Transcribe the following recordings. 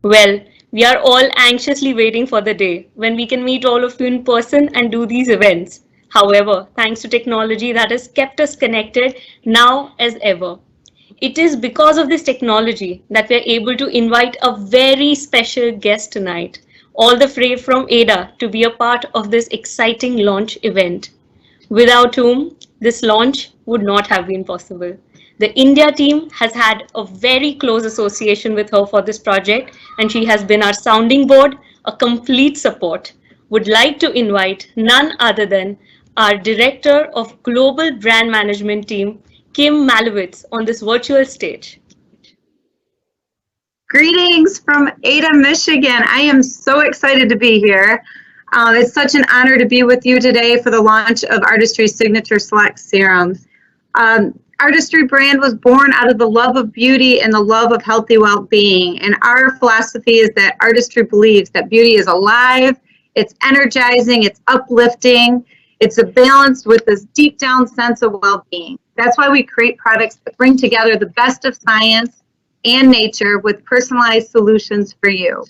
Well, we are all anxiously waiting for the day when we can meet all of you in person and do these events. However, thanks to technology that has kept us connected now as ever. It is because of this technology that we are able to invite a very special guest tonight, all the way from Ada, to be a part of this exciting launch event, without whom this launch would not have been possible. The India team has had a very close association with her for this project, and she has been our sounding board, a complete support. Would like to invite none other than our Director of Global Brand Management Team, Kim Malowitz, on this virtual stage. Greetings from Ada, Michigan. I am so excited to be here. It's such an honor to be with you today for the launch of Artistry's Signature Select Serum. Artistry brand was born out of the love of beauty and the love of healthy well-being. And our philosophy is that Artistry believes that beauty is alive, it's energizing, it's uplifting, it's balanced with this deep down sense of well-being. That's why we create products that bring together the best of science and nature with personalized solutions for you.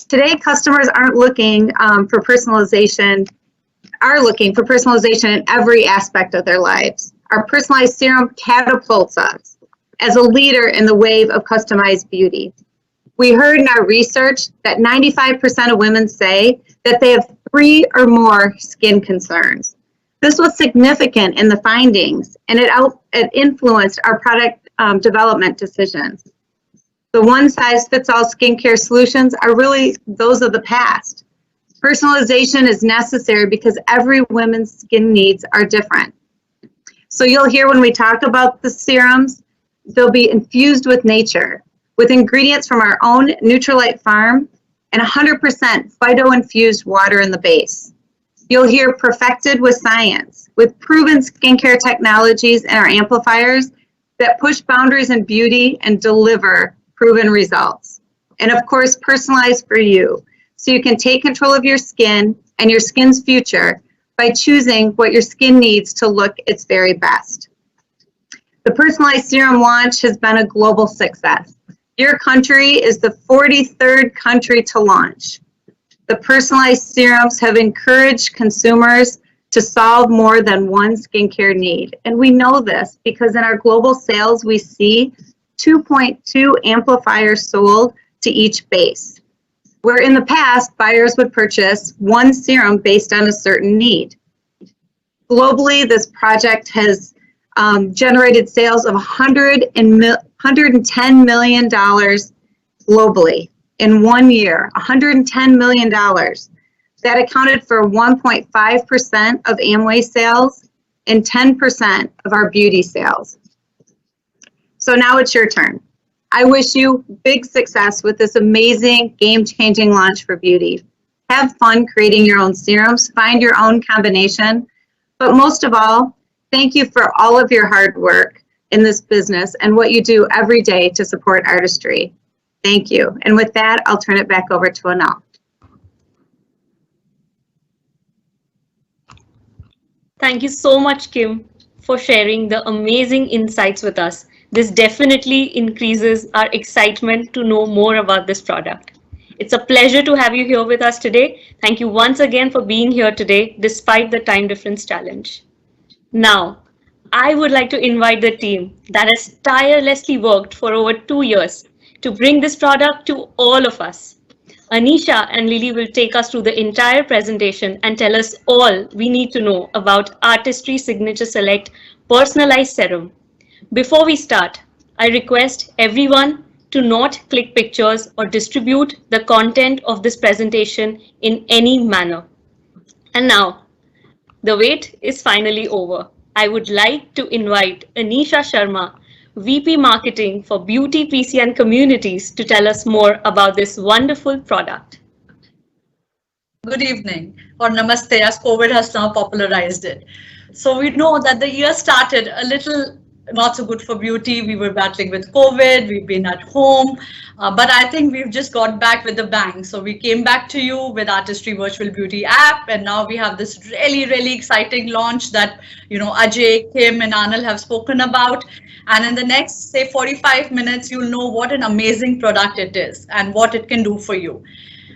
Today, customers aren't looking for personalization, are looking for personalization in every aspect of their lives. Our personalized serum catapults us as a leader in the wave of customized beauty. We heard in our research that 95% of women say that they have 3 or more skin concerns. This was significant in the findings, and it influenced our product development decisions. The one-size-fits-all skincare solutions are really those of the past. Personalization is necessary because every woman's skin needs are different. So you'll hear when we talk about the serums, they'll be infused with nature, with ingredients from our own Nutrilite farm and 100% phyto-infused water in the base. You'll hear perfected with science, with proven skincare technologies and our amplifiers that push boundaries in beauty and deliver proven results. And of course, personalized for you, so you can take control of your skin and your skin's future by choosing what your skin needs to look its very best. The personalized serum launch has been a global success. Your country is the 43rd country to launch. The personalized serums have encouraged consumers to solve more than one skincare need. And we know this because in our global sales, we see 2.2 amplifiers sold to each base, where in the past, buyers would purchase one serum based on a certain need. Globally, this project has generated sales of $110 million globally in 1 year, $110 million. That accounted for 1.5% of Amway sales and 10% of our beauty sales. So now it's your turn. I wish you big success with this amazing game-changing launch for beauty. Have fun creating your own serums, find your own combination, but most of all, thank you for all of your hard work in this business and what you do every day to support artistry. Thank you. And with that, I'll turn it back over to Anal. Thank you so much, Kim, for sharing the amazing insights with us. This definitely increases our excitement to know more about this product. It's a pleasure to have you here with us today. Thank you once again for being here today, despite the time difference challenge. Now, I would like to invite the team that has tirelessly worked for over 2 years to bring this product to all of us. Anisha and Lily will take us through the entire presentation and tell us all we need to know about Artistry Signature Select Personalized Serum. Before we start, I request everyone to not click pictures or distribute the content of this presentation in any manner. And now, the wait is finally over. I would like to invite Anisha Sharma, VP Marketing for Beauty, PC and Communities, to tell us more about this wonderful product. good evening, or namaste, as COVID has now popularized it. So we know that the year started a little not so good for beauty. We were battling with COVID, we've been at home, but I think we've just got back with a bang. So we came back to you with Artistry Virtual Beauty app, and now we have this really, really exciting launch that, Ajay, Kim, and Anil have spoken about. And in the next, say, 45 minutes, you'll know what an amazing product it is and what it can do for you.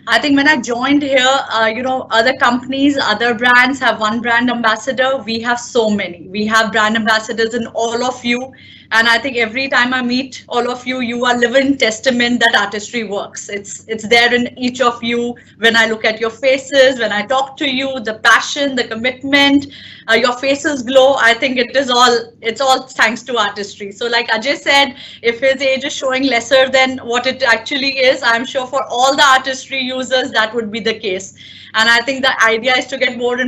I think when I joined here, other companies, other brands have one brand ambassador. We have so many. We have brand ambassadors in all of you. And I think every time I meet all of you, you are living testament that artistry works. It's there in each of you. When I look at your faces, when I talk to you, the passion, the commitment, your faces glow. I think it's all thanks to artistry. So like Ajay said, if his age is showing lesser than what it actually is, I'm sure for all the artistry users, that would be the case. And I think the idea is to get more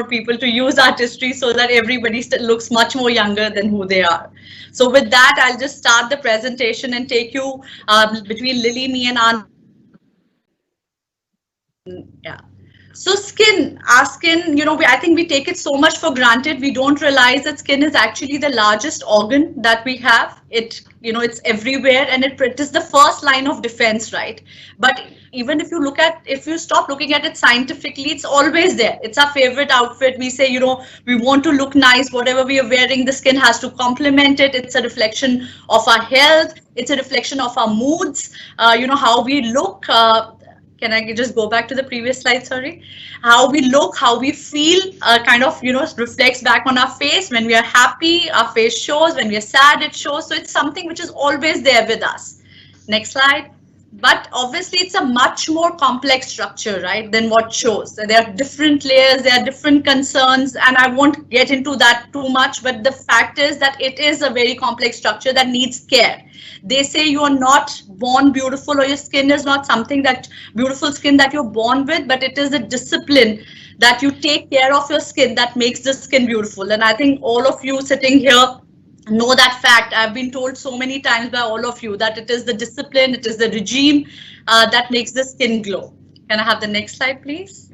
people to use artistry so that everybody still looks much more younger than who they are. So with that, I'll just start the presentation and take you between Lily, me, and Anand. Yeah. So our skin, I think we take it so much for granted. We don't realize that skin is actually the largest organ that we have. It's everywhere, and it is the first line of defense, right? But even if you stop looking at it scientifically, it's always there. It's our favorite outfit. We say, we want to look nice. Whatever we are wearing, the skin has to complement it. It's a reflection of our health. It's a reflection of our moods, how we look. Can I just go back to the previous slide? Sorry. How we look, how we feel, reflects back on our face. When we are happy, our face shows. When we are sad, it shows. So it's something which is always there with us. Next slide. But obviously, it's a much more complex structure, right, than what shows. So there are different layers, there are different concerns, and I won't get into that too much. But the fact is that it is a very complex structure that needs care. They say you are not born beautiful, or your skin is not something that beautiful skin that you're born with, but it is a discipline that you take care of your skin that makes the skin beautiful. And I think all of you sitting here know that fact. I've been told so many times by all of you that it is the discipline, it is the regime that makes the skin glow. Can I have the next slide, please?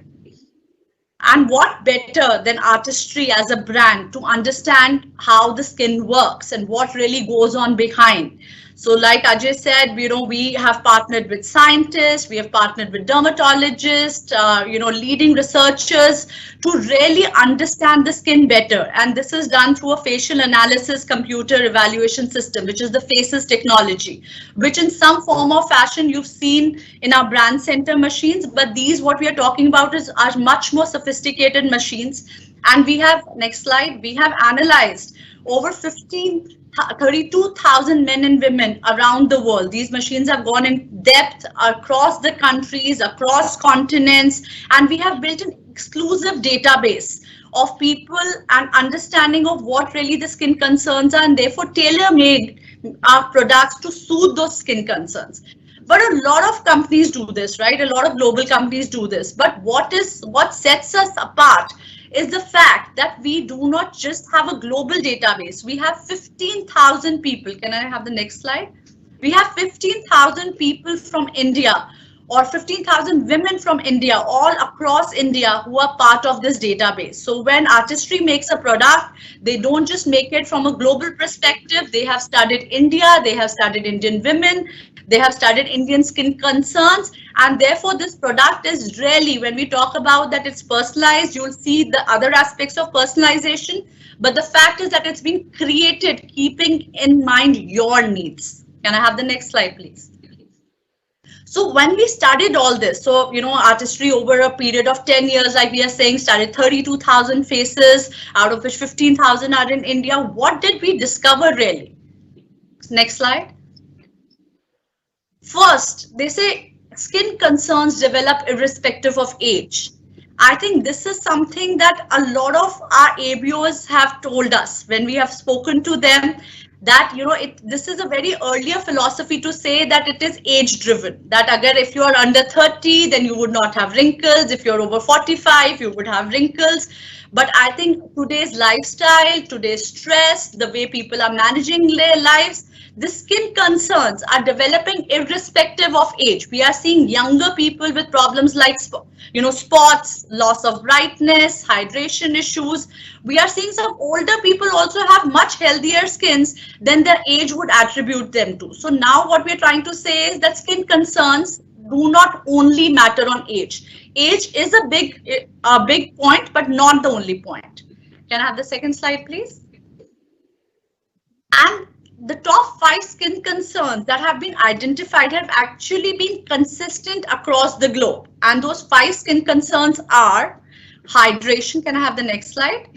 And what better than artistry as a brand to understand how the skin works and what really goes on behind. So like Ajay said, we have partnered with scientists, we have partnered with dermatologists, leading researchers to really understand the skin better. And this is done through a facial analysis computer evaluation system, which is the FACES technology, which in some form or fashion you've seen in our brand center machines. But what we are talking about are much more sophisticated machines. And we have, next slide, we have analyzed over 32,000 men and women around the world. These machines have gone in depth across the countries, across continents, and we have built an exclusive database of people and understanding of what really the skin concerns are, and therefore tailor-made our products to suit those skin concerns. But a lot of companies do this, right? A lot of global companies do this. But what sets us apart is the fact that we do not just have a global database. We have 15,000 people. Can I have the next slide? We have 15,000 people from India, or 15,000 women from India, all across India, who are part of this database. So when Artistry makes a product, they don't just make it from a global perspective. They have studied India, they have studied Indian women, they have studied Indian skin concerns, and therefore this product is really, when we talk about that it's personalized, you'll see the other aspects of personalization, but the fact is that it's been created keeping in mind your needs. Can I have the next slide, please? So when we studied all this, so, Artistry over a period of 10 years, like we are saying, studied 32,000 faces, out of which 15,000 are in India. What did we discover really? Next slide. First, they say skin concerns develop irrespective of age. I think this is something that a lot of our ABOs have told us when we have spoken to them. that this is a very earlier philosophy to say that it is age driven, that agar if you are under 30 then you would not have wrinkles, if you're over 45 you would have wrinkles. But I think today's lifestyle, today's stress, the way people are managing their lives, the skin concerns are developing irrespective of age. We are seeing younger people with problems like spots, loss of brightness, hydration issues. We are seeing some older people also have much healthier skins than their age would attribute them to. So now what we're trying to say is that skin concerns do not only matter on age. Age is a big point, but not the only point. Can I have the second slide, please? And the top 5 skin concerns that have been identified have actually been consistent across the globe. And those 5 skin concerns are hydration. Can I have the next slide?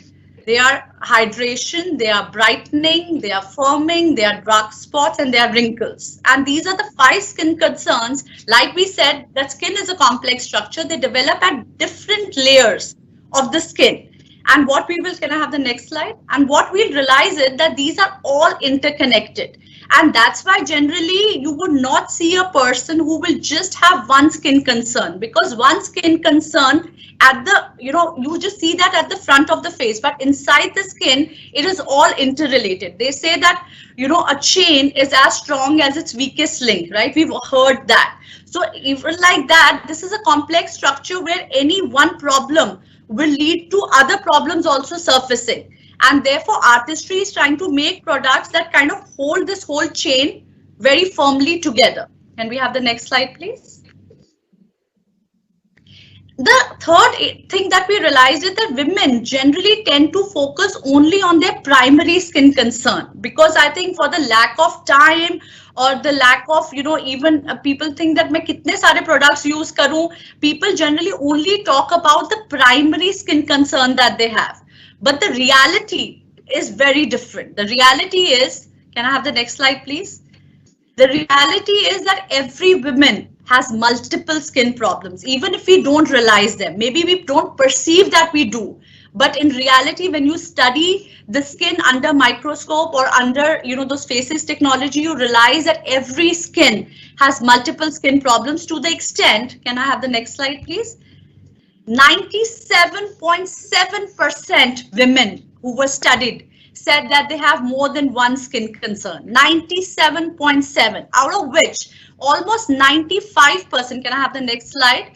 They are hydration, they are brightening, they are firming, they are dark spots, and they are wrinkles. And these are the 5 skin concerns. Like we said, that skin is a complex structure. They develop at different layers of the skin. And what we will, can I have the next slide? And what we'll realize is that these are all interconnected. And that's why generally you would not see a person who will just have one skin concern, because one skin concern at the, you just see that at the front of the face, but inside the skin, it is all interrelated. They say that, a chain is as strong as its weakest link, right? We've heard that. So even like that, this is a complex structure where any one problem will lead to other problems also surfacing. And therefore, artistry is trying to make products that kind of hold this whole chain very firmly together. Can we have the next slide, please? The third thing that we realized is that women generally tend to focus only on their primary skin concern, because I think for the lack of time or the lack of, even people think that मैं कितने सारे products use करूं, people generally only talk about the primary skin concern that they have. But the reality is very different. The reality is, can I have the next slide, please? The reality is that every woman has multiple skin problems, even if we don't realize them. Maybe we don't perceive that we do. But in reality, when you study the skin under microscope or under, those faces technology, you realize that every skin has multiple skin problems to the extent, can I have the next slide, please? 97.7% women who were studied said that they have more than one skin concern. 97.7, out of which almost 95%, can I have the next slide,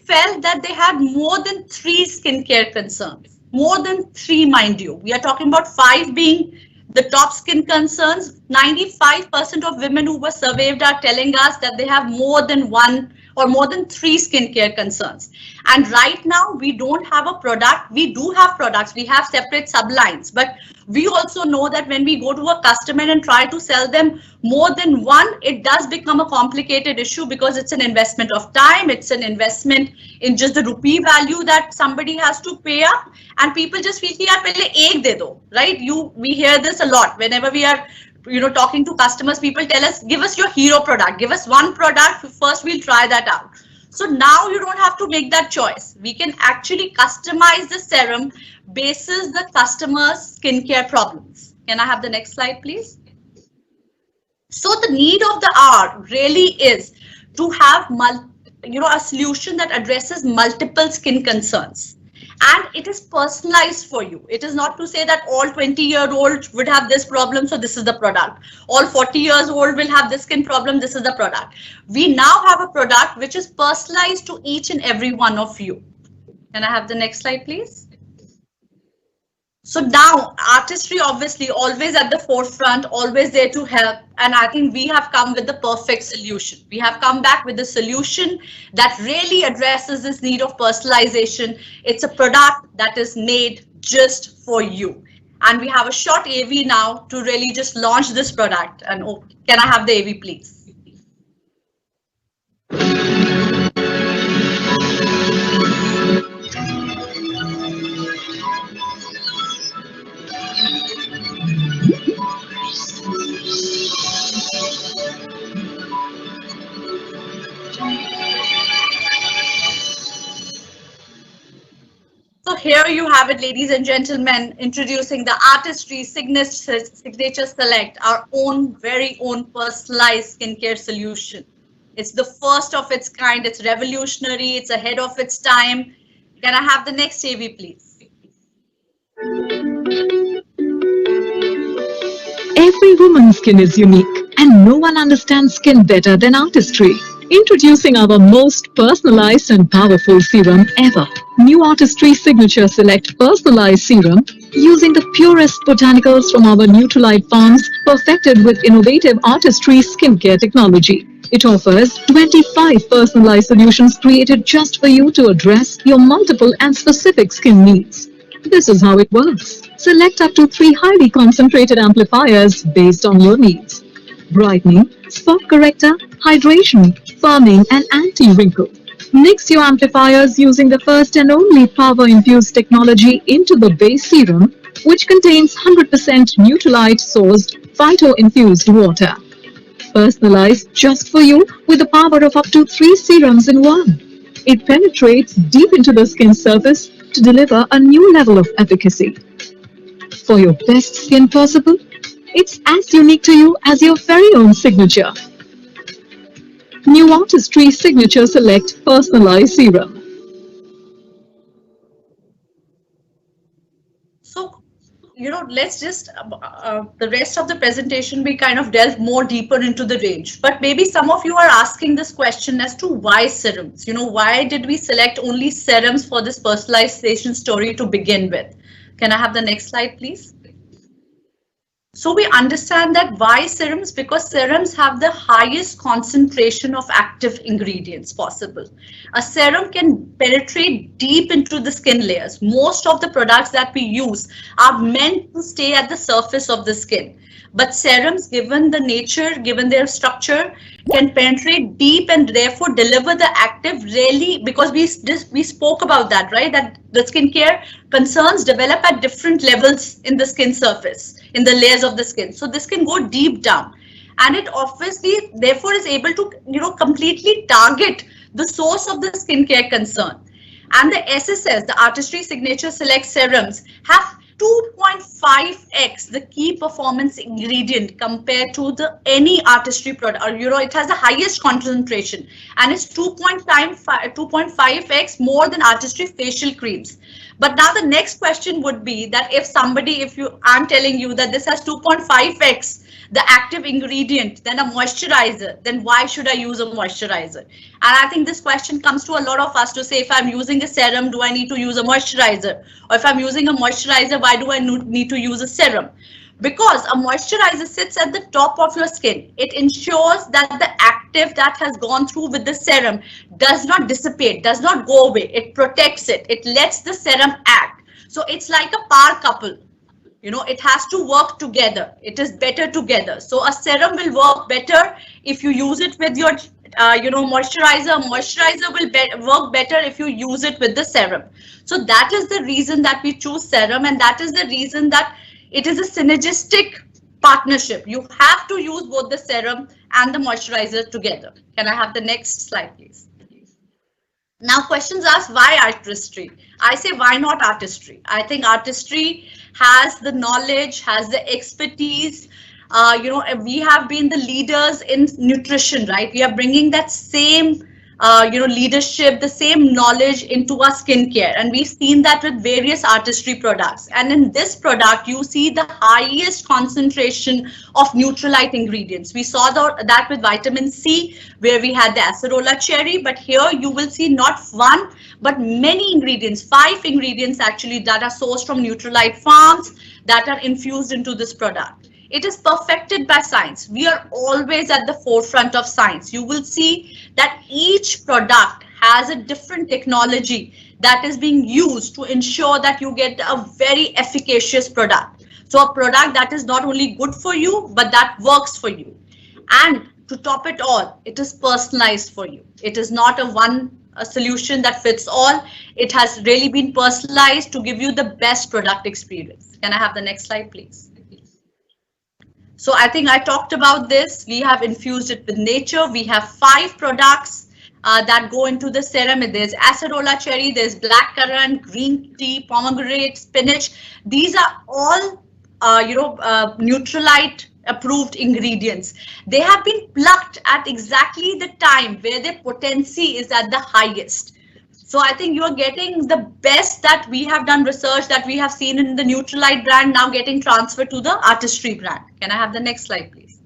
felt that they had more than 3 skincare concerns. More than 3, mind you. We are talking about 5 being the top skin concerns. 95% of women who were surveyed are telling us that they have more than 1 or more than 3 skincare concerns. And right now we don't have a product. We do have products. We have separate sublines, but we also know that when we go to a customer and try to sell them more than one, it does become a complicated issue, because it's an investment of time. It's an investment in just the rupee value that somebody has to pay up, and people just feel कि यार पहले एक दे दो, right? We hear this a lot whenever we are talking to customers. People tell us, give us your hero product, give us one product first, we'll try that out. So now you don't have to make that choice. We can actually customize the serum basis the customer's skincare problems. Can I have the next slide, please? So the need of the hour really is to have a solution that addresses multiple skin concerns. And it is personalized for you. It is not to say that all 20-year-olds would have this problem, so this is the product. All 40 years old will have this skin problem, this is the product. We now have a product which is personalized to each and every one of you. Can I have the next slide, please? So now artistry obviously always at the forefront, always there to help. And I think we have come with the perfect solution. We have come back with a solution that really addresses this need of personalization. It's a product that is made just for you. And we have a short AV now to really just launch this product. And can I have the AV, please? So here you have it, ladies and gentlemen, introducing the Artistry Signature Select, our own, very own personalized skincare solution. It's the first of its kind. It's revolutionary. It's ahead of its time. Can I have the next AV, please? Every woman's skin is unique, and no one understands skin better than Artistry. Introducing our most personalized and powerful serum ever. New Artistry Signature Select Personalized Serum using the purest botanicals from our Nutrilite farms, perfected with innovative Artistry skincare technology. It offers 25 personalized solutions created just for you to address your multiple and specific skin needs. This is how it works. Select up to 3 highly concentrated amplifiers based on your needs. Brightening, spot corrector, hydration, firming and anti-wrinkle. Mix your amplifiers using the first and only power-infused technology into the base serum, which contains 100% Nutrilite-sourced phyto-infused water. Personalized just for you with the power of up to 3 serums in one. It penetrates deep into the skin surface to deliver a new level of efficacy. For your best skin possible, it's as unique to you as your very own signature. New Artistry Signature Select Personalized Serum. So, let's just, the rest of the presentation, we kind of delve more deeper into the range. But maybe some of you are asking this question as to why serums? Why did we select only serums for this personalization story to begin with? Can I have the next slide, please? So we understand that why serums? Because serums have the highest concentration of active ingredients possible. A serum can penetrate deep into the skin layers. Most of the products that we use are meant to stay at the surface of the skin. But serums, given the nature, given their structure, can penetrate deep and therefore deliver the active really, because we spoke about that, right? That the skincare concerns develop at different levels in the skin surface, in the layers of the skin. So this can go deep down. And it obviously, therefore, is able to, completely target the source of the skincare concern. And the SSS, the Artistry Signature Select Serums, have 2.5x the key performance ingredient compared to any Artistry product. It has the highest concentration, and it's 2.5x more than Artistry facial creams. But now the next question would be that I'm telling you that this has 2.5x the active ingredient than a moisturizer, then why should I use a moisturizer? And I think this question comes to a lot of us to say, if I'm using a serum, do I need to use a moisturizer? Or if I'm using a moisturizer, why do I need to use a serum? Because a moisturizer sits at the top of your skin. It ensures that the active that has gone through with the serum does not dissipate, does not go away. It protects it. It lets the serum act. So it's like a power couple. It has to work together. It is better together. So a serum will work better if you use it with your, moisturizer. Moisturizer will work better if you use it with the serum. So that is the reason that we choose serum, and that is the reason that it is a synergistic partnership. You have to use both the serum and the moisturizer together. Can I have the next slide, please? Now questions ask, why Artistry? I say, why not Artistry? I think Artistry has the knowledge, has the expertise. We have been the leaders in nutrition, right? We are bringing that same, leadership, the same knowledge into our skincare. And we've seen that with various Artistry products. And in this product, you see the highest concentration of Nutrilite ingredients. We saw that with vitamin C, where we had the acerola cherry. But here you will see not one, but many ingredients, 5 ingredients actually, that are sourced from Nutrilite farms that are infused into this product. It is perfected by science. We are always at the forefront of science. You will see that each product has a different technology that is being used to ensure that you get a very efficacious product. So a product that is not only good for you, but that works for you. And to top it all, it is personalized for you. It is not a solution that fits all. It has really been personalized to give you the best product experience. Can I have the next slide, please? So I think I talked about this. We have infused it with nature. We have 5 products that go into the serum. There's acerola cherry, there's black currant, green tea, pomegranate, spinach. These are all, Nutrilite approved ingredients. They have been plucked at exactly the time where their potency is at the highest. So I think you are getting the best that we have done research that we have seen in the Nutrilite brand now getting transferred to the Artistry brand. Can I have the next slide, please?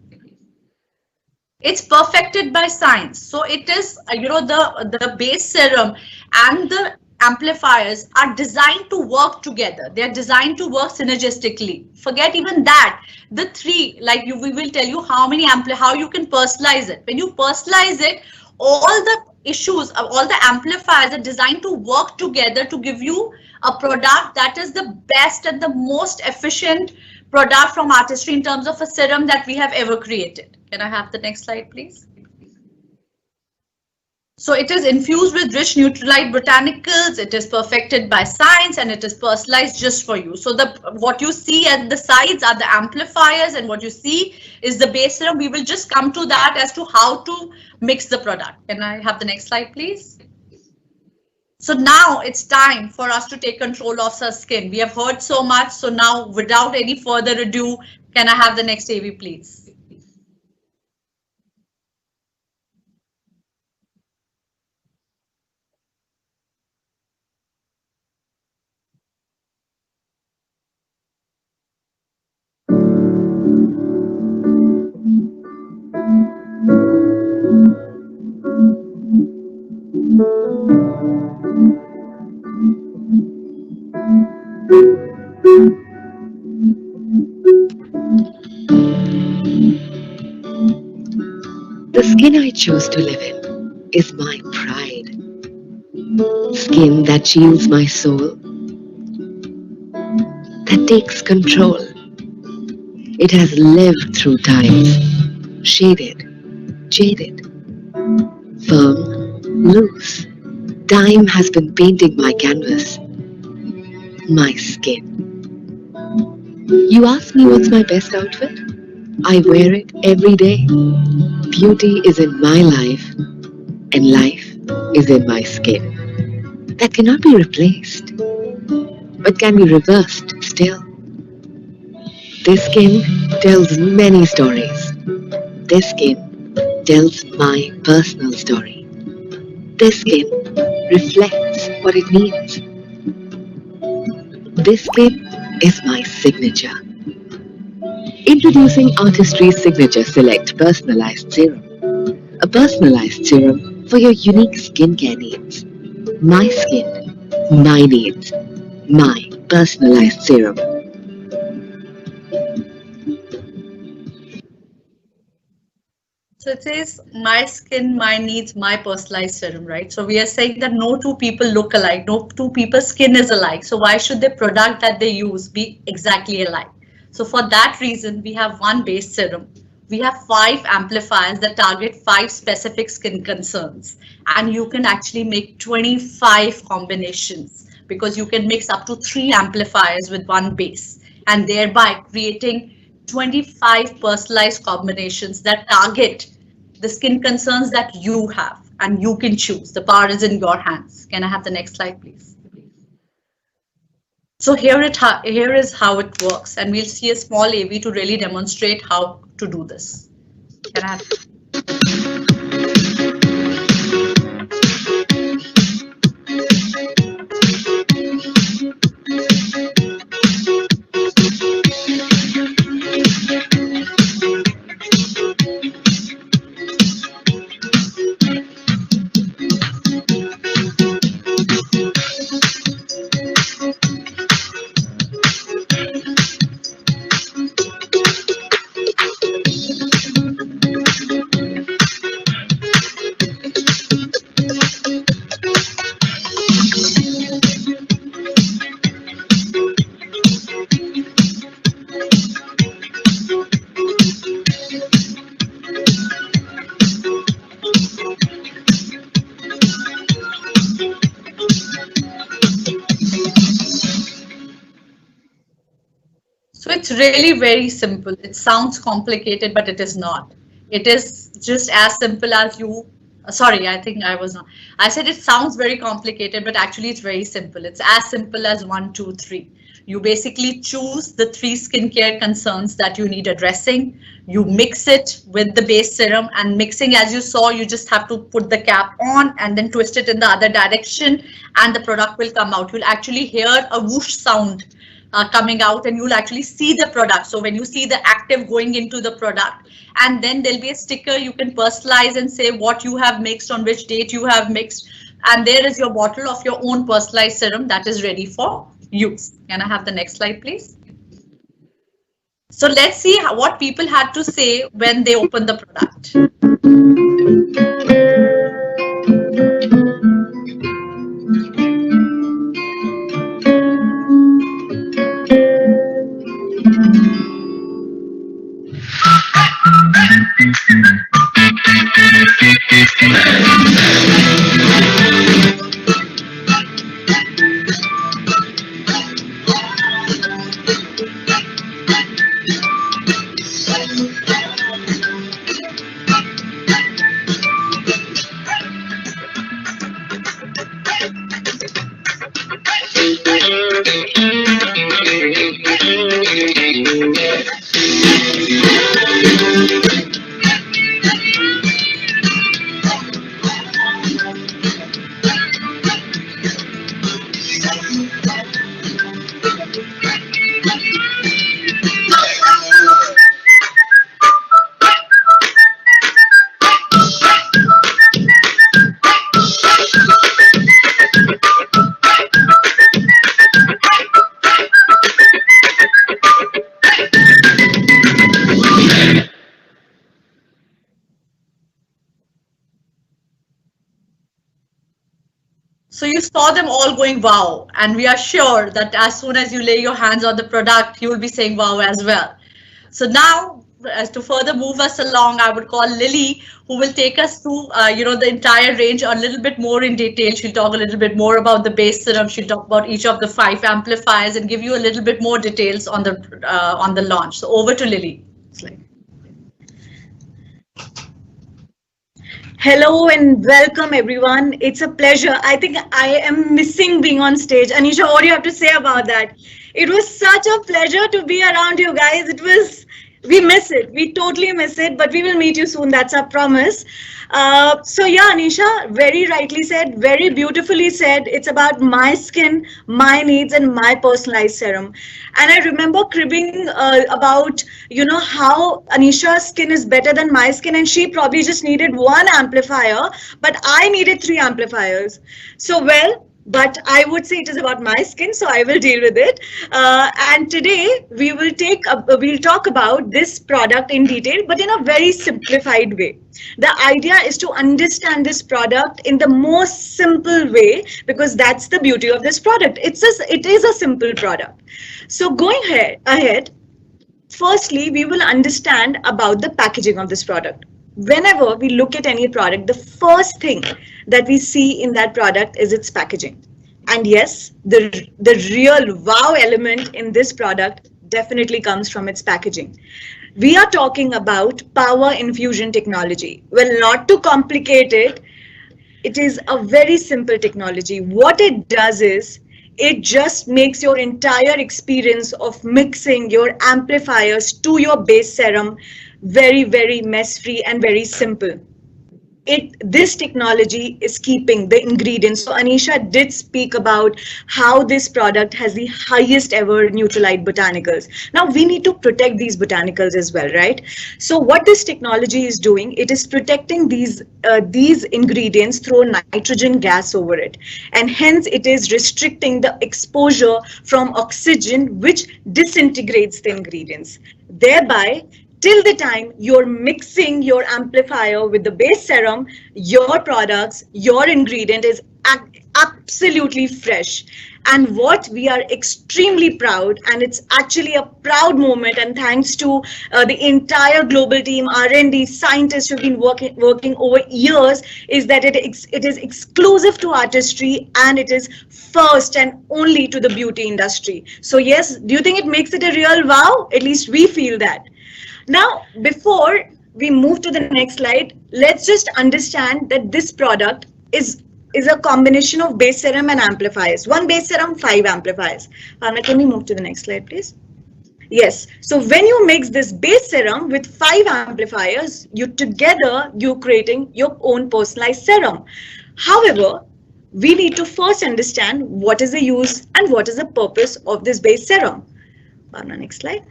It's perfected by science. So it is, the base serum and the amplifiers are designed to work together. They're designed to work synergistically. Forget even that. The three, we will tell you how you can personalize it. When you personalize it, all the issues, all the amplifiers are designed to work together to give you a product that is the best and the most efficient product from Artistry in terms of a serum that we have ever created. Can I have the next slide, please? So it is infused with rich Nutrilite botanicals, it is perfected by science, and it is personalized just for you. So what you see at the sides are the amplifiers, and what you see is the base serum. We will just come to that as to how to mix the product. Can I have the next slide, please? So now it's time for us to take control of our skin. We have heard so much. So now, without any further ado, can I have the next AV, please? The skin I choose to live in is my pride. Skin that shields my soul, that takes control. It has lived through times, shaded, jaded, firm, loose. Time has been painting my canvas, my skin. You ask me what's my best outfit? I wear it every day. Beauty is in my life, and life is in my skin. That cannot be replaced, but can be reversed still. This skin tells many stories. This skin tells my personal story. This skin reflects what it means. This skin is my signature. Introducing Artistry's Signature Select Personalized Serum. A personalized serum for your unique skincare needs. My skin, my needs, my personalized serum. So it says my skin, my needs, my personalized serum, right? So we are saying that no two people look alike, no two people's skin is alike. So why should the product that they use be exactly alike? So for that reason, we have one base serum. We have 5 amplifiers that target 5 specific skin concerns. And you can actually make 25 combinations because you can mix up to 3 amplifiers with one base and thereby creating 25 personalized combinations that target the skin concerns that you have, and you can choose. The power is in your hands. Can I have the next slide, please? So here is how it works, and we'll see a small AV to really demonstrate how to do this. Can I have It's really very simple. It sounds complicated, but it is not. It is just as simple as you Sorry, I think I was not. I said it sounds very complicated, but actually it's very simple. It's as simple as 1, 2, 3. You basically choose the 3 skincare concerns that you need addressing. You mix it with the base serum, and mixing, as you saw, you just have to put the cap on and then twist it in the other direction, and the product will come out. You'll actually hear a whoosh sound coming out, and you'll actually see the product. So when you see the active going into the product, and then there'll be a sticker, you can personalize and say what you have mixed, on which date you have mixed, and there is your bottle of your own personalized serum that is ready for use. Can I have the next slide, please? So let's see what people had to say when they opened the product. So you saw them all going wow, and we are sure that as soon as you lay your hands on the product, you will be saying wow as well. So now, as to further move us along, I would call Lily, who will take us through, the entire range a little bit more in detail. She'll talk a little bit more about the base serum. She'll talk about each of the 5 amplifiers and give you a little bit more details on the launch. So over to Lily. Hello and welcome everyone. It's a pleasure. I think I am missing being on stage. Anisha, what do you have to say about that? It was such a pleasure to be around you guys. We miss it. We totally miss it, but we will meet you soon. That's our promise. So yeah, Anisha very rightly said, very beautifully said. It's about my skin, my needs, and my personalized serum. And I remember cribbing about, how Anisha's skin is better than my skin, and she probably just needed 1 amplifier, but I needed 3 amplifiers. So but I would say it is about my skin, so I will deal with it. And today we'll talk about this product in detail, but in a very simplified way. The idea is to understand this product in the most simple way, because that's the beauty of this product. It is a simple product. So going ahead, firstly, we will understand about the packaging of this product. Whenever we look at any product, the first thing that we see in that product is its packaging. And yes, the real wow element in this product definitely comes from its packaging. We are talking about power infusion technology. Well, not to complicate it, it is a very simple technology. What it does is, it just makes your entire experience of mixing your amplifiers to your base serum very, very mess-free and very simple. This technology is keeping the ingredients. So Anisha did speak about how this product has the highest ever Nutrilite botanicals. Now we need to protect these botanicals as well, right? So what this technology is doing, it is protecting these ingredients through nitrogen gas over it. And hence it is restricting the exposure from oxygen, which disintegrates the ingredients. Thereby, till the time you're mixing your amplifier with the base serum, your products, your ingredient is absolutely fresh. And what we are extremely proud, and it's actually a proud moment, and thanks to the entire global team, R&D, scientists who've been working over years, is that it is exclusive to artistry, and it is first and only to the beauty industry. So yes, do you think it makes it a real wow? At least we feel that. Now, before we move to the next slide, let's just understand that this product is a combination of base serum and amplifiers. One base serum, 5 amplifiers. Bhavna, can we move to the next slide, please? Yes. So when you mix this base serum with 5 amplifiers, you're creating your own personalized serum. However, we need to first understand what is the use and what is the purpose of this base serum. Bhavna, next slide.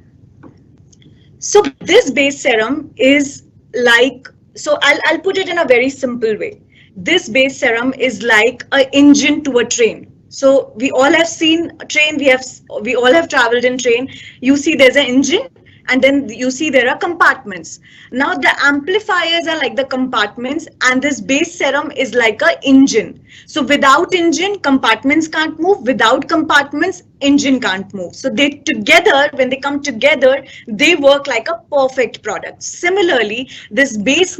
So this base serum is like, so I'll put it in a very simple way. This base serum is like an engine to a train. So we all have seen a train, we all have traveled in train. You see there's an engine and then you see there are compartments. Now the amplifiers are like the compartments and this base serum is like an engine. So without engine, compartments can't move. Without compartments, engine can't move. So they together, when they come together, they work like a perfect product. Similarly, this base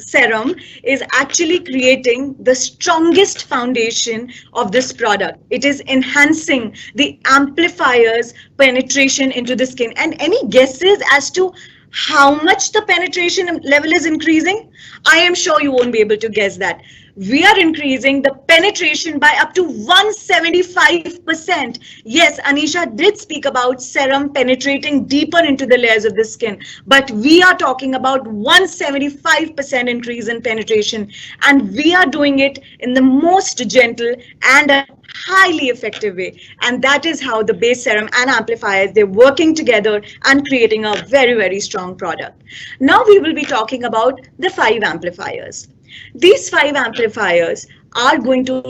serum is actually creating the strongest foundation of this product. It is enhancing the amplifiers penetration into the skin. And any guesses as to how much the penetration level is increasing? I am sure you won't be able to guess that. We are increasing the penetration by up to 175%. Yes, Anisha did speak about serum penetrating deeper into the layers of the skin, but we are talking about 175% increase in penetration, and we are doing it in the most gentle and a highly effective way. And that is how the base serum and amplifiers, they're working together and creating a very, very strong product. Now we will be talking about the 5 amplifiers. These 5 amplifiers are going to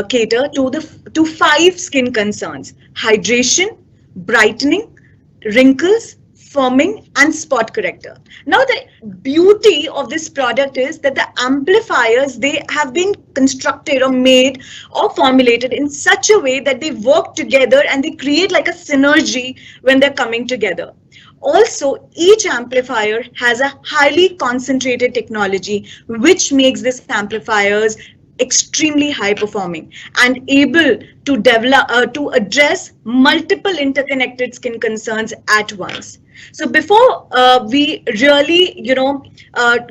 cater to 5 skin concerns: hydration, brightening, wrinkles, firming, and spot corrector. Now the beauty of this product is that the amplifiers, they have been constructed or made or formulated in such a way that they work together and they create like a synergy when they're coming together. Also, each amplifier has a highly concentrated technology, which makes these amplifiers extremely high performing and able to develop to address multiple interconnected skin concerns at once. So before we really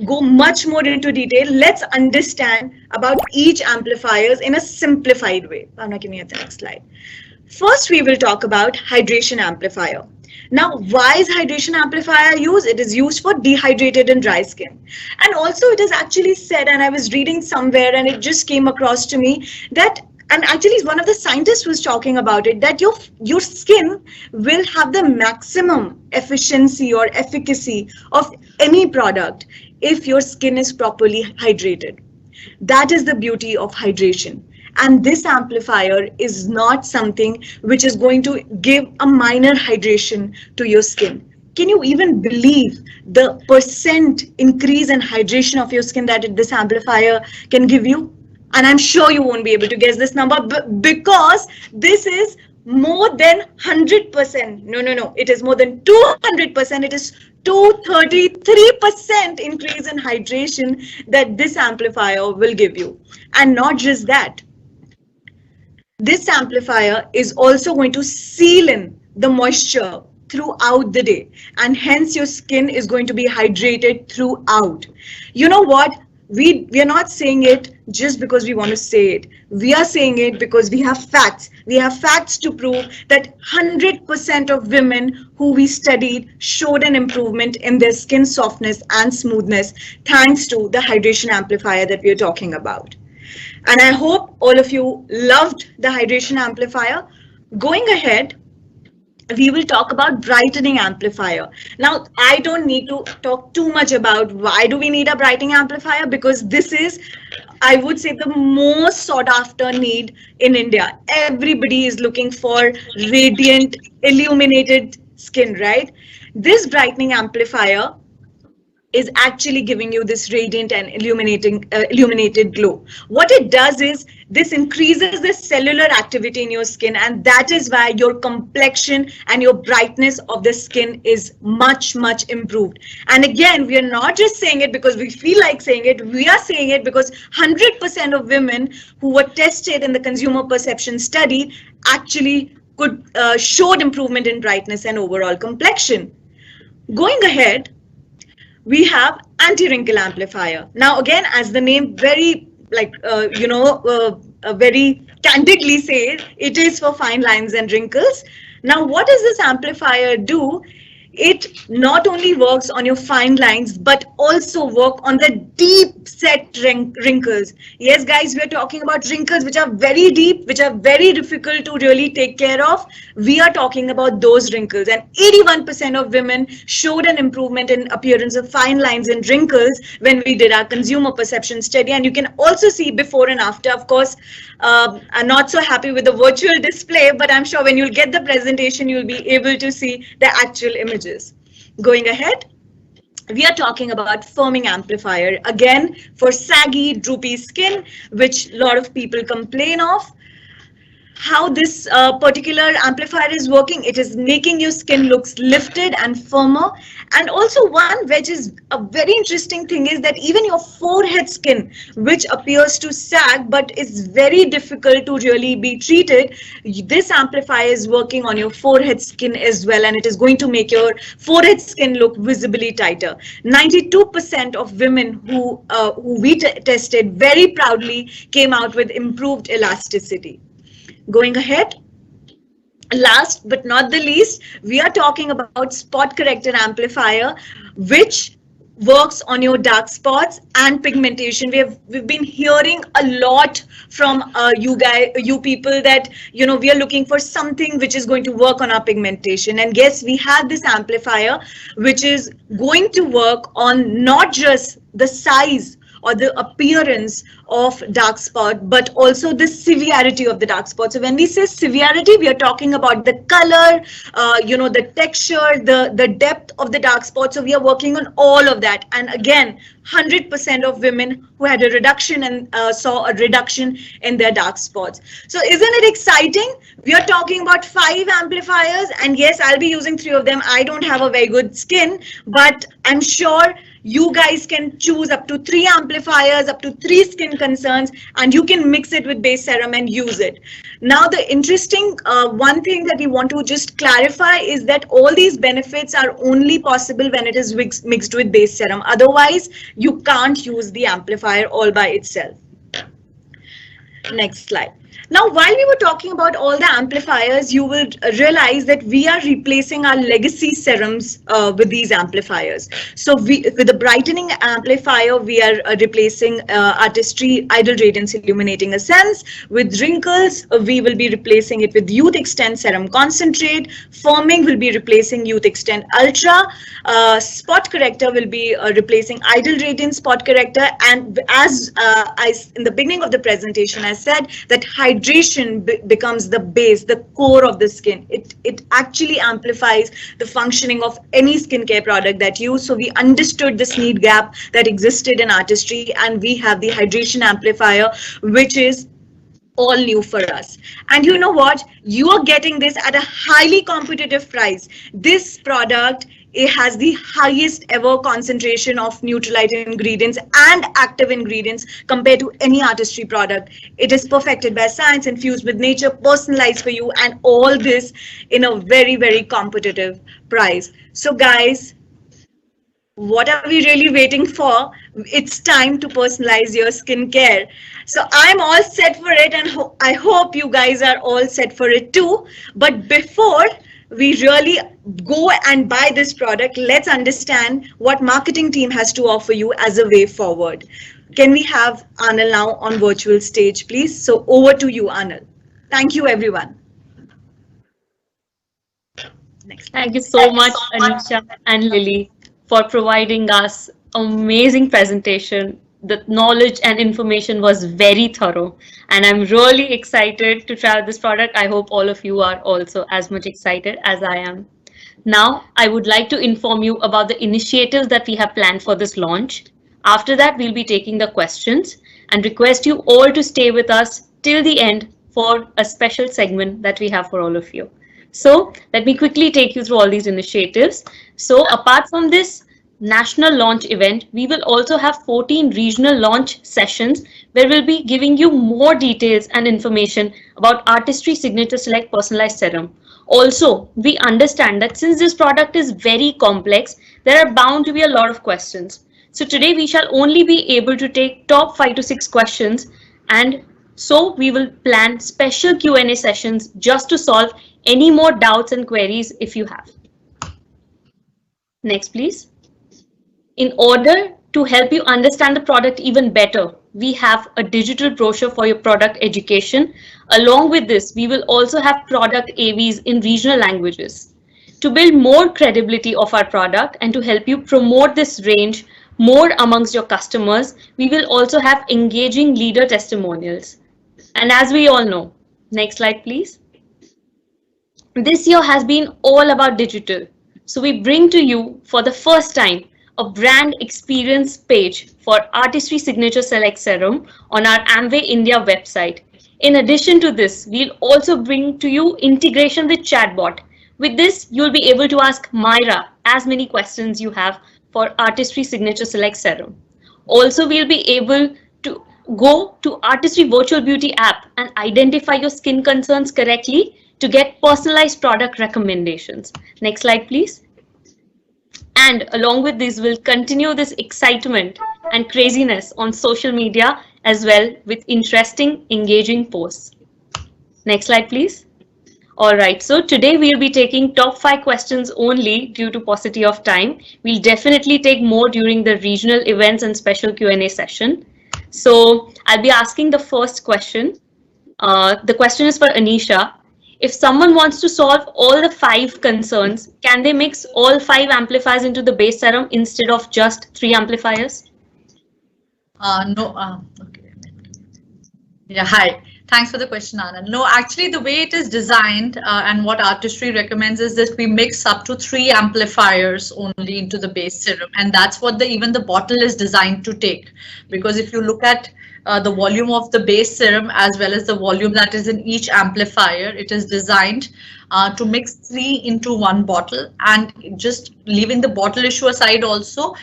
go much more into detail, let's understand about each amplifiers in a simplified way. Bhavna, give me the next slide. First, we will talk about hydration amplifier. Now, why is hydration amplifier used? It is used for dehydrated and dry skin. And also it is actually said, and I was reading somewhere and it just came across to me that, and actually one of the scientists was talking about it, that your skin will have the maximum efficiency or efficacy of any product if your skin is properly hydrated. That is the beauty of hydration. And this amplifier is not something which is going to give a minor hydration to your skin. Can you even believe the percent increase in hydration of your skin that this amplifier can give you? And I'm sure you won't be able to guess this number because this is more than 100%. No. It is more than 200%. It is 233% increase in hydration that this amplifier will give you. And not just that. This amplifier is also going to seal in the moisture throughout the day, and hence your skin is going to be hydrated throughout. You know what? We are not saying it just because we want to say it. We are saying it because we have facts. We have facts to prove that 100% of women who we studied showed an improvement in their skin softness and smoothness thanks to the hydration amplifier that we are talking about. And I hope all of you loved the hydration amplifier. Going ahead, we will talk about brightening amplifier. Now, I don't need to talk too much about why do we need a brightening amplifier, because this is, I would say, the most sought after need in India. Everybody is looking for radiant, illuminated skin, right? This brightening amplifier is actually giving you this radiant and illuminated glow. What it does is this increases the cellular activity in your skin, and that is why your complexion and your brightness of the skin is much improved. And again, we are not just saying it because we feel like saying it, we are saying it because 100% of women who were tested in the consumer perception study actually showed improvement in brightness and overall complexion. Going ahead, we have anti-wrinkle amplifier. Now again, as the name very very candidly says, it is for fine lines and wrinkles. Now what does this amplifier do? It not only works on your fine lines, but also work on the deep set wrinkles. Yes, guys, we're talking about wrinkles which are very deep, which are very difficult to really take care of. We are talking about those wrinkles, and 81% of women showed an improvement in appearance of fine lines and wrinkles when we did our consumer perception study. And you can also see before and after. Of course, I'm not so happy with the virtual display, but I'm sure when you'll get the presentation, you'll be able to see the actual images. Going ahead, we are talking about firming amplifier, again for saggy, droopy skin, which a lot of people complain of. How this particular amplifier is working, it is making your skin looks lifted and firmer. And also one which is a very interesting thing is that even your forehead skin, which appears to sag but is very difficult to really be treated, this amplifier is working on your forehead skin as well, and it is going to make your forehead skin look visibly tighter. 92% of women who we tested very proudly came out with improved elasticity. Going ahead, last but not the least, we are talking about spot corrector amplifier, which works on your dark spots and pigmentation. We've been hearing a lot from you people that we are looking for something which is going to work on our pigmentation, and yes, we have this amplifier which is going to work on not just the size or the appearance of dark spot, but also the severity of the dark spot. So when we say severity, we are talking about the color, the texture, the depth of the dark spot. So we are working on all of that. And again, 100% of women who had a reduction and saw a reduction in their dark spots. So isn't it exciting? We are talking about 5 amplifiers, and yes, I'll be using 3 of them. I don't have a very good skin, but I'm sure you guys can choose up to 3 amplifiers, up to 3 skin concerns, and you can mix it with base serum and use it. Now, the interesting one thing that we want to just clarify is that all these benefits are only possible when it is mixed with base serum. Otherwise, you can't use the amplifier all by itself. Next slide. Now, while we were talking about all the amplifiers, you will realize that we are replacing our legacy serums with these amplifiers. So with the brightening amplifier, we are replacing Artistry Idle Radiance Illuminating Essence. With wrinkles, we will be replacing it with Youth Extend Serum Concentrate. Firming will be replacing Youth Extend Ultra. Spot corrector will be replacing Idle Radiance Spot Corrector. And as in the beginning of the presentation, I said that hydration becomes the base, the core of the skin. It actually amplifies the functioning of any skincare product that you use. So we understood this need gap that existed in Artistry, and we have the hydration amplifier, which is all new for us. And you know what? You are getting this at a highly competitive price. This product, it has the highest ever concentration of Nutrilite ingredients and active ingredients compared to any Artistry product. It is perfected by science, infused with nature, personalized for you, and all this in a very, very competitive price. So guys, what are we really waiting for? It's time to personalize your skincare. So I'm all set for it, and I hope you guys are all set for it too. But before we really go and buy this product, let's understand what marketing team has to offer you as a way forward. Can we have Anil now on virtual stage, please? So over to you, Anil. Thank you, everyone. Next. Thank you so much, Anisha and Lily, for providing us amazing presentation. The knowledge and information was very thorough, and I'm really excited to try this product. I hope all of you are also as much excited as I am. Now, I would like to inform you about the initiatives that we have planned for this launch. After that, we'll be taking the questions and request you all to stay with us till the end for a special segment that we have for all of you. So let me quickly take you through all these initiatives. So apart from this national launch event, we will also have 14 regional launch sessions where we'll be giving you more details and information about Artistry Signature Select Personalized Serum. Also, we understand that since this product is very complex, there are bound to be a lot of questions. So today we shall only be able to take top 5 to 6 questions, and so we will plan special Q&A sessions just to solve any more doubts and queries if you have. Next, please. In order to help you understand the product even better, we have a digital brochure for your product education. Along with this, we will also have product AVs in regional languages. To build more credibility of our product and to help you promote this range more amongst your customers, we will also have engaging leader testimonials. And as we all know, next slide, please. This year has been all about digital. So we bring to you for the first time a brand experience page for Artistry Signature Select Serum on our Amway India website. In addition to this, we'll also bring to you integration with chatbot. With this, you'll be able to ask Myra as many questions you have for Artistry Signature Select Serum. Also, we'll be able to go to Artistry Virtual Beauty app and identify your skin concerns correctly to get personalized product recommendations. Next slide, please. And along with this, we'll continue this excitement and craziness on social media as well with interesting, engaging posts. Next slide, please. All right, so today we'll be taking top 5 questions only due to paucity of time. We'll definitely take more during the regional events and special Q&A session. So I'll be asking the first question. The question is for Anisha. If someone wants to solve all the 5 concerns, can they mix all 5 amplifiers into the base serum instead of just 3 amplifiers? No. Okay. Yeah, hi. Thanks for the question, Anand. No, actually, the way it is designed and what Artistry recommends is that we mix up to 3 amplifiers only into the base serum. And that's what even the bottle is designed to take. Because if you look at the volume of the base serum as well as the volume that is in each amplifier, it is designed to mix 3 into 1 bottle. And just leaving the bottle issue aside also,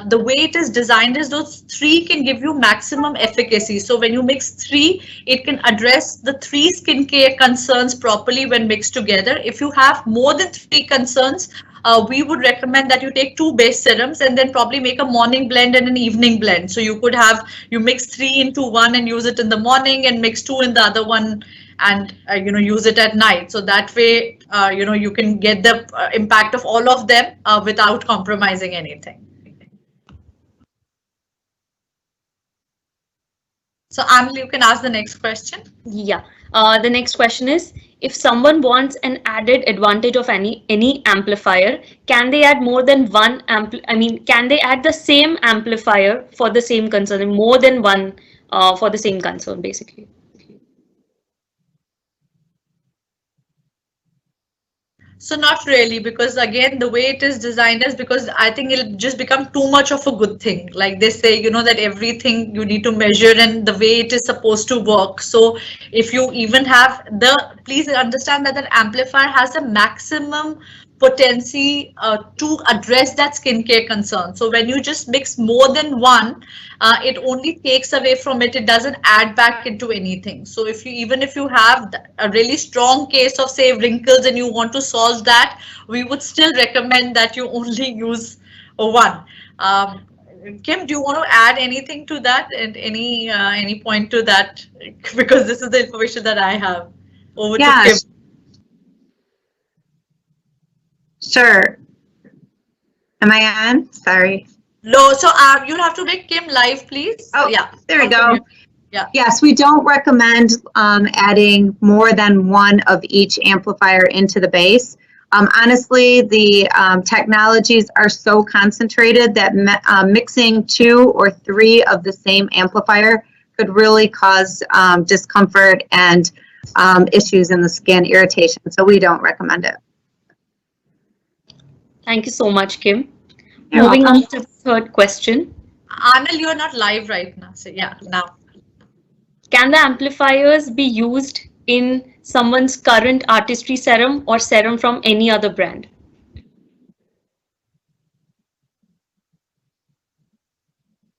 the way it is designed is those 3 can give you maximum efficacy. So when you mix 3, it can address the 3 skincare concerns properly when mixed together. If you have more than 3 concerns, we would recommend that you take 2 base serums and then probably make a morning blend and an evening blend. So you could have, you mix 3 into 1 and use it in the morning and mix 2 in the other one and use it at night. So that way, you can get the impact of all of them without compromising anything. So Amli, you can ask the next question. Yeah. The next question is, if someone wants an added advantage of any amplifier, can they add more than one can they add the same amplifier for the same concern, more than one for the same concern, basically? So not really, because again, the way it is designed is because I think it'll just become too much of a good thing. Like they say, that everything you need to measure and the way it is supposed to work. So if you even have please understand that an amplifier has a maximum potency to address that skincare concern. So when you just mix more than one, it only takes away from it. It doesn't add back into anything. So even if you have a really strong case of say wrinkles and you want to solve that, we would still recommend that you only use one. Kim, do you want to add anything to that and any point to that? Because this is the information that I have. Over to Kim. Sure. Am I on? Sorry. No, so you'll have to make Kim live, please. Oh, yeah. There we go. Yeah. Yes, we don't recommend adding more than one of each amplifier into the base. Honestly, the technologies are so concentrated that mixing 2 or 3 of the same amplifier could really cause discomfort and issues in the skin, irritation. So we don't recommend it. Thank you so much, Kim. You're Moving welcome. on to the third question. Anil, you are not live right now. So yeah, now. Can the amplifiers be used in someone's current Artistry serum or serum from any other brand?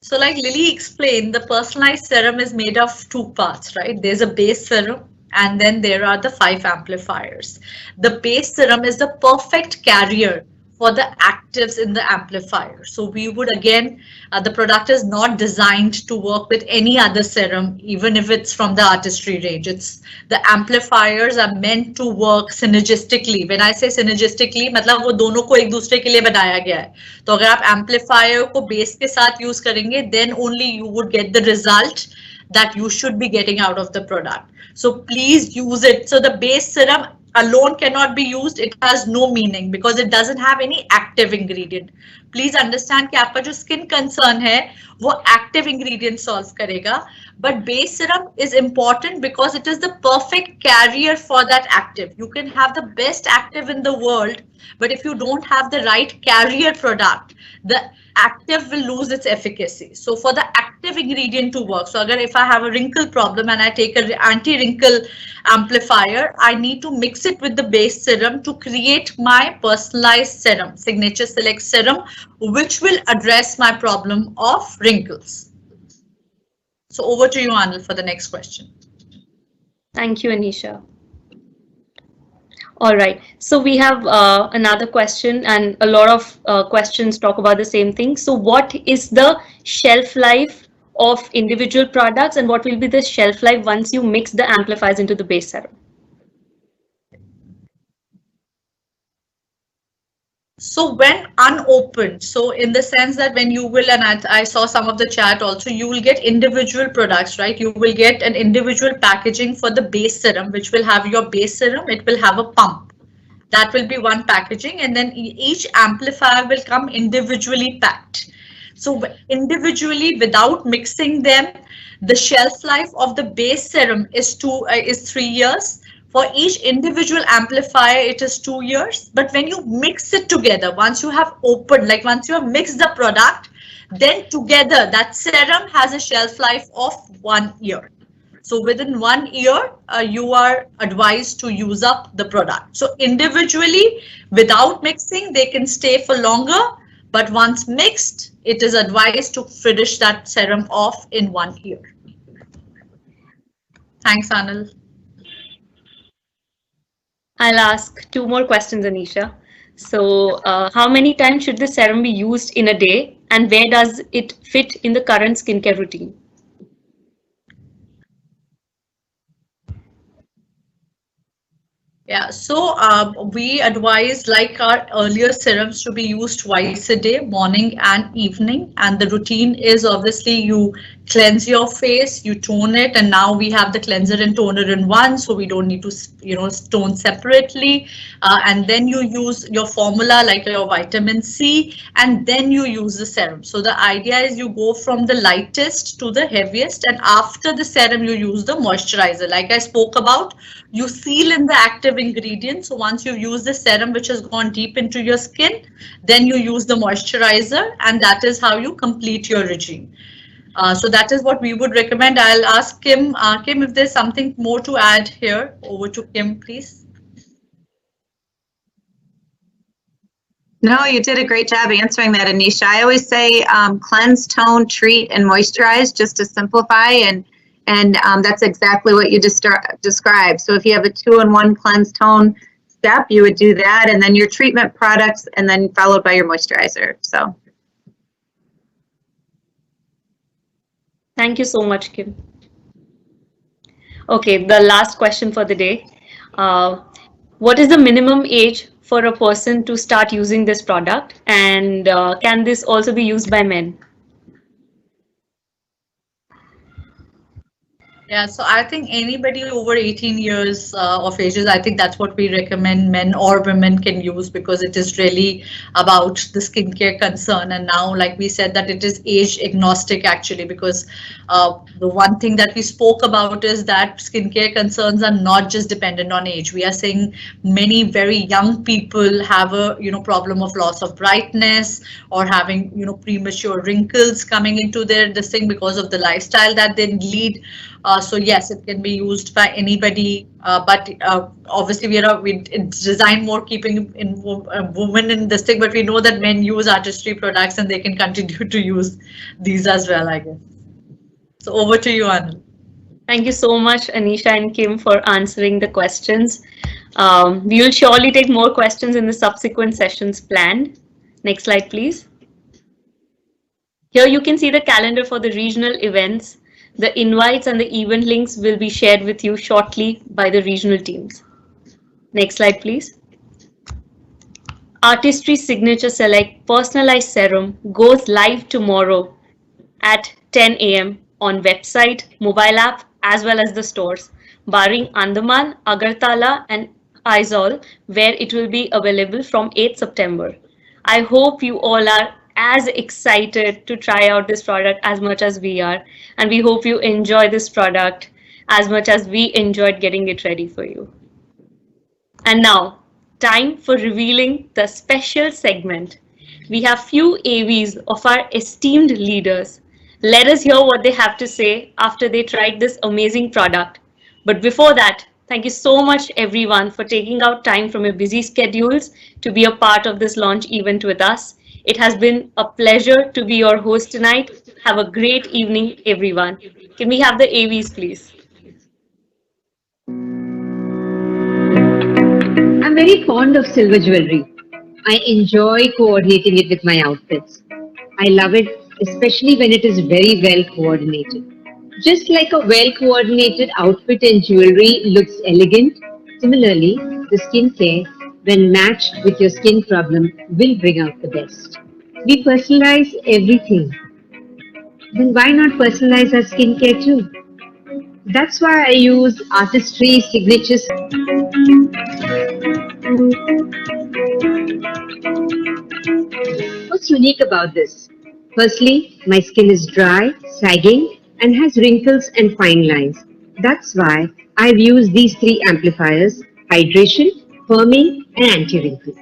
So like Lily explained, the personalized serum is made of 2 parts, right? There's a base serum and then there are the 5 amplifiers. The base serum is the perfect carrier for the actives in the amplifier. So we would again, the product is not designed to work with any other serum, even if it's from the Artistry range. It's the amplifiers are meant to work synergistically. When I say synergistically, मतलब वो दोनों को एक दूसरे के लिए बनाया गया है. तो अगर आप amplifier को base के साथ use करेंगे, then only you would get the result that you should be getting out of the product. So please use it. So the base serum alone cannot be used. It has no meaning because it doesn't have any active ingredient. Please understand कि आपका जो skin concern है वो active ingredient solve करेगा. But base serum is important because it is the perfect carrier for that active. You can have the best active in the world, but if you don't have the right carrier product, the active will lose its efficacy. So for the active ingredient to work, so agar if I have a wrinkle problem and I take an anti-wrinkle amplifier, I need to mix it with the base serum to create my personalized serum, Signature Select serum, which will address my problem of wrinkles. So over to you, Anil, for the next question. Thank you, Anisha. All right, so we have another question, and a lot of questions talk about the same thing. So what is the shelf life of individual products, and what will be the shelf life once you mix the amplifiers into the base serum? So when unopened, so in the sense that when you will, and I saw some of the chat also, you will get individual products, right? You will get an individual packaging for the base serum, which will have your base serum. It will have a pump. That will be one packaging, and then each amplifier will come individually packed. So individually, without mixing them, the shelf life of the base serum is 3 years. For each individual amplifier, it is 2 years. But when you mix it together, once you have opened, like once you have mixed the product, then together that serum has a shelf life of 1 year. So within 1 year, you are advised to use up the product. So individually, without mixing, they can stay for longer. But once mixed, it is advised to finish that serum off in 1 year. Thanks, Anil. I'll ask 2 more questions, Anisha. So how many times should the serum be used in a day, and where does it fit in the current skincare routine? Yeah, so we advise, like our earlier serums, to be used twice a day, morning and evening. And the routine is obviously you cleanse your face, you tone it, and now we have the cleanser and toner in one, so we don't need to, tone separately. And then you use your formula like your vitamin C, and then you use the serum. So the idea is you go from the lightest to the heaviest, and after the serum you use the moisturizer. Like I spoke about, you seal in the active ingredients. So once you use the serum, which has gone deep into your skin, then you use the moisturizer, and that is how you complete your regime. So that is what we would recommend. I'll ask Kim, Kim, if there's something more to add here. Over to Kim, please. No, you did a great job answering that, Anisha. I always say cleanse, tone, treat, and moisturize, just to simplify, and that's exactly what you described. So if you have a 2-in-1 cleanse, tone step, you would do that, and then your treatment products, and then followed by your moisturizer. So. Thank you so much, Kim. Okay, the last question for the day. What is the minimum age for a person to start using this product, and can this also be used by men? Yeah, so I think anybody over 18 years of ages, I think that's what we recommend men or women can use, because it is really about the skincare concern. And now, like we said, that it is age agnostic actually, because the one thing that we spoke about is that skincare concerns are not just dependent on age. We are saying many very young people have a problem of loss of brightness, or having premature wrinkles coming into this thing because of the lifestyle that they lead. So yes, it can be used by anybody, but obviously it's designed more keeping in women in this thing, but we know that men use Artistry products and they can continue to use these as well, I guess. So over to you, Anil. Thank you so much, Anisha and Kim, for answering the questions. We will surely take more questions in the subsequent sessions planned. Next slide, please. Here you can see the calendar for the regional events. The invites and the event links will be shared with you shortly by the regional teams. Next slide, please. Artistry Signature Select Personalized Serum goes live tomorrow at 10 a.m. on website, mobile app, as well as the stores, barring Andaman, Agartala, and Aizawl, where it will be available from 8 September. I hope you all are as excited to try out this product as much as we are, and we hope you enjoy this product as much as we enjoyed getting it ready for you. And now, time for revealing the special segment. We have few AVs of our esteemed leaders. Let us hear what they have to say after they tried this amazing product. But before that, thank you so much everyone for taking out time from your busy schedules to be a part of this launch event with us. It has been a pleasure to be your host tonight. Have a great evening, everyone. Can we have the AVs, please? I'm very fond of silver jewelry. I enjoy coordinating it with my outfits. I love it, especially when it is very well coordinated. Just like a well coordinated outfit and jewelry looks elegant, similarly, the skincare, when matched with your skin problem, will bring out the best. We personalize everything. Then why not personalize our skincare too? That's why I use Artistry Signatures. What's unique about this? Firstly, my skin is dry, sagging, and has wrinkles and fine lines. That's why I've used these three amplifiers: hydration, firming, and anti-wrinkle.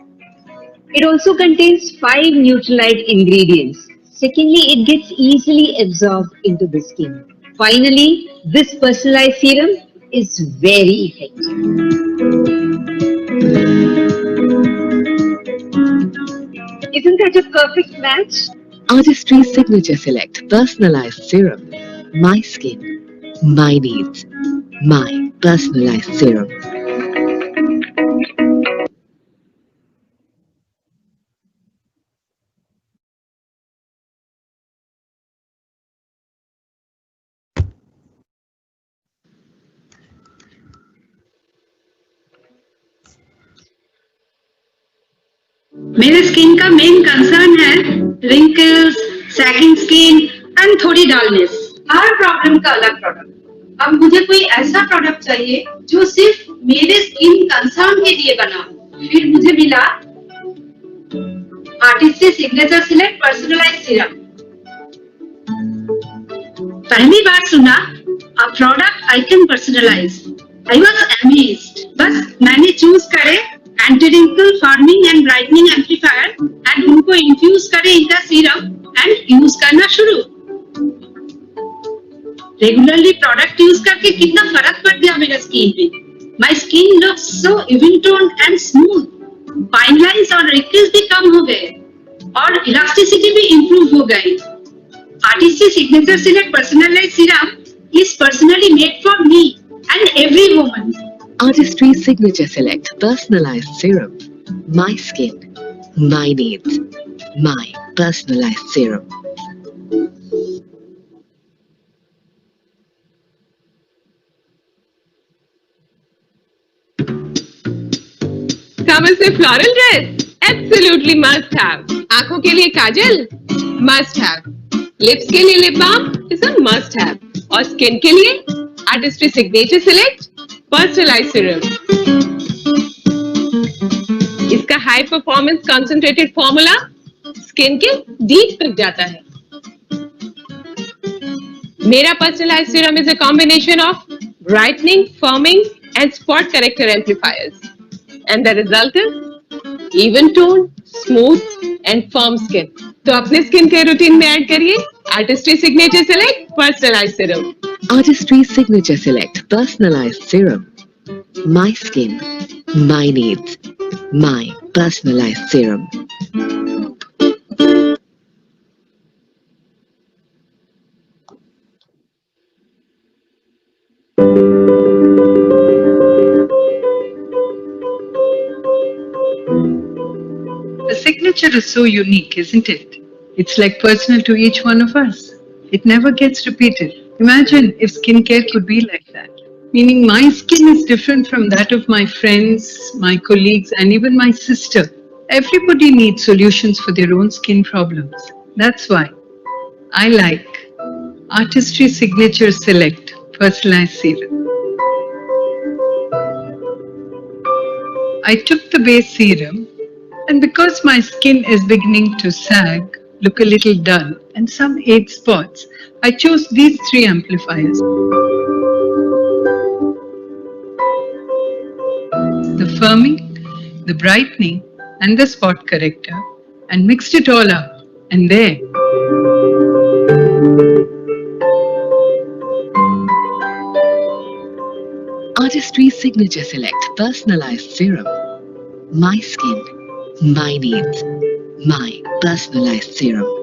It also contains 5 Neutralite ingredients. Secondly, it gets easily absorbed into the skin. Finally, this personalized serum is very effective. Isn't that a perfect match? Artistry Signature Select Personalized Serum. My skin, my needs, my personalized serum. मेरे skin का main concern है wrinkles, sagging skin and थोड़ी dullness. हर problem का अलग product. अब मुझे कोई ऐसा प्रोडक्ट चाहिए जो सिर्फ मेरे स्किन कंसर्न के लिए बना हो। फिर मुझे मिला artistry signature select personalize serum. पहली बार सुना a product I can personalize. I was amazed. बस मैंने चूज करे anti wrinkle firming and brightening amplifier and उनको इन्फ्यूज करे in the serum and use करना शुरू। रेगुलरली प्रोडक्ट यूज करके कितना फर्क पड़ गया मेरे स्किन पे। My skin looks so even tone and smooth. Fine lines और रिंकल्स भी कम हो गए और इलास्टिसिटी भी इंप्रूव हो गई। Artistry Signature Select Personalized Serum is personally made for me and every woman. Artistry Signature Select Personalized Serum. My skin, my needs, my personalized serum. कमल से floral dress absolutely must have. आंखों के लिए काजल must have. Lips के लिए lip balm is a must have. और skin के लिए Artistry signature select personalize serum. इसका high performance concentrated formula skin के डीप तक जाता है। मेरा personalize serum is a combination of brightening, firming and spot corrector amplifiers, and the result is even toned, smooth and firm skin. तो अपने skin के routine में ऐड करिए artistry signature select personalised serum. Artistry Signature Select Personalized Serum. My skin, my needs, my personalized serum. signature is so unique, isn't it? It's like personal to each one of us. It never gets repeated. Imagine if skincare could be like that. Meaning my skin is different from that of my friends, my colleagues, and even my sister. Everybody needs solutions for their own skin problems. That's why I like Artistry Signature Select Personalized Serum. I took the base serum, and because my skin is beginning to sag, look a little dull, and some age spots, I chose these 3 amplifiers. The firming, the brightening, and the spot corrector, and mixed it all up, and there. Artistry Signature Select Personalized Serum. My skin, my needs, my personalized serum.